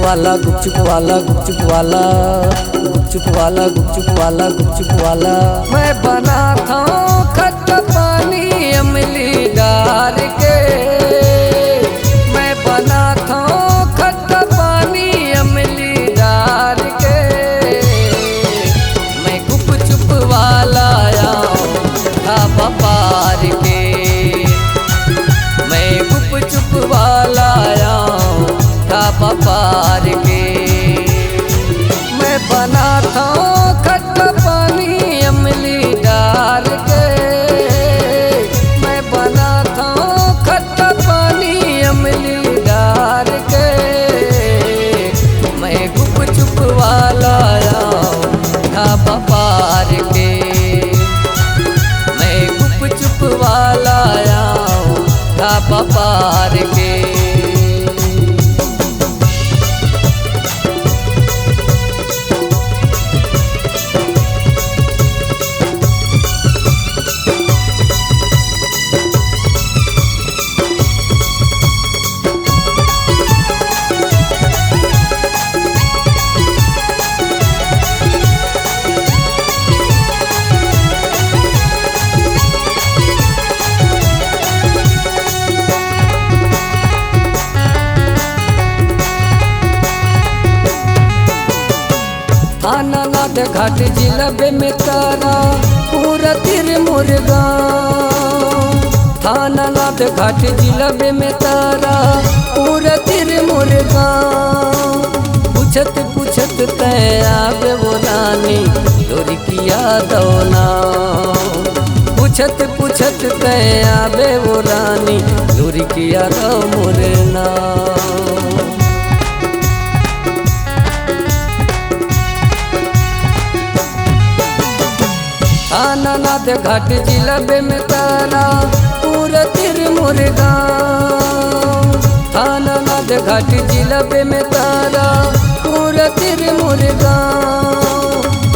वाला गुपचुप वाला गुपचुप वाला गुपचुप वाला गुपचुप वाला गुपचुप वाला। मैं बना था खट्टा पानी इमली डाल के, मैं बना था खट्टा पानी इमली डाल के। मैं गुपचुप वाला ढाबा पार के, मैं गुपचुप वाला ढाबा पार के। मैं बना था खट्टा पानी इमली डाल के, मैं बना था खट्टा पानी इमली डाल के। मैं गुपचुप वाला ढाबा पार के, मैं गुपचुप वाला ढाबा पार के। थाना नाद घाट जिले में तारा पूरा तिर मुर्गा, थाना नाद घाट जिले में तारा पूरा तिर मुर्गा। पूछत पूछत तय आवे वो रानी लोरी किया दौना, पूछत पूछत तय आवे वो रानी लोरी किया दो मुरना। थाना नाद घाट जिले में तारा पूरा तिर मुर्गा, थाना नाद घाट जिले में तारा पूरा तिर मुर्गा।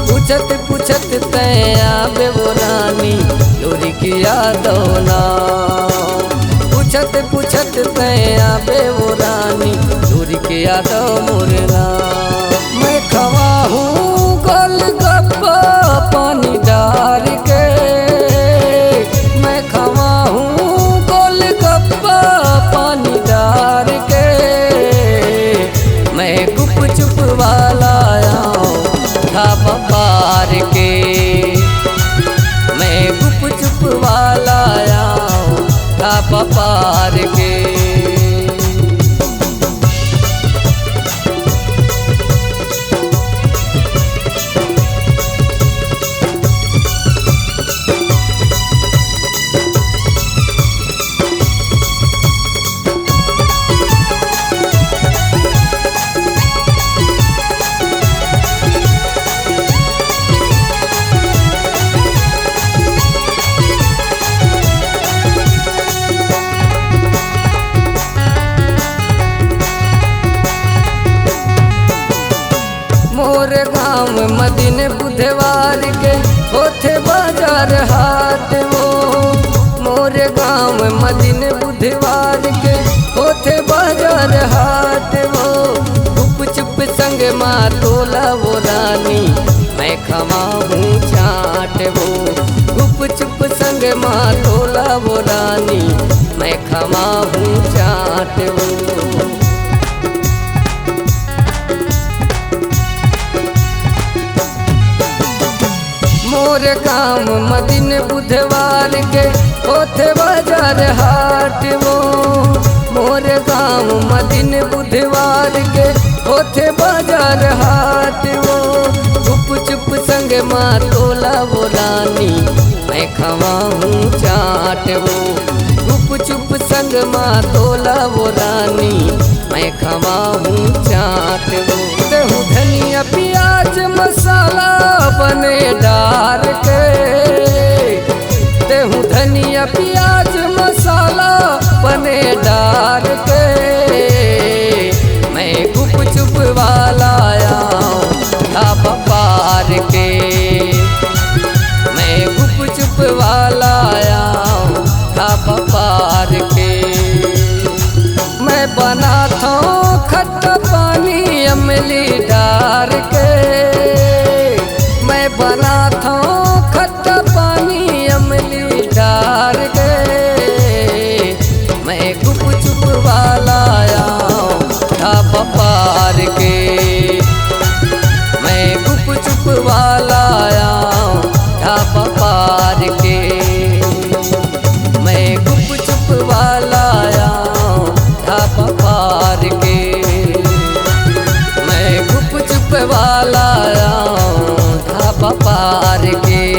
पूछत पूछत तय आवे वो रानी लोरी किया दौना, पूछत पूछत तय आवे वो रानी लोरी किया दो मुरना। मैं खवा हूँ गोलगप्पा पानी डाल के, मैं खवा हूँ गोलगप्पा पानी डाल के। मैं गुपचुप वाला ढाबा पार के, मैं गुपचुप वाला ढाबा पार के। मोरे गाँव मदीन बुधवार के होथे बाजार हाट वो, मोरे गाँव मदीन बुधवार के होथे बाजार हाट वो। गुपचुप संग माँ तोला वो रानी मैं खवा हूँ चाट वो, गुपचुप संग माँ तोला वो रानी मैं खवा हूँ चाट वो। मोरे गाँव मदीन बुधवार के होथे बाजार हाट वो, मोरे गाँव मदीन बुधवार के होथे बाजार हाट वो। गुपचुप संग माँ तोला वो रानी मैं खवा हूँ चाट वो, गुपचुप संग माँ तोला वो रानी मैं खवा हूँ चाट वो। देहूँ धनिया प्याज मसाला बने डाल के, देहूँ धनिया प्याज मसाला बने डाल के। मैं गुपचुप वाला ढाबा पार के, मैं गुपचुप वाला ढाबा पार के। मैं बना था खट्टा पानी पार के। मैं गुप चुप वाला आऊं ढाबा पार के। मैं गुप चुप वाला आऊं ढाबा पार के।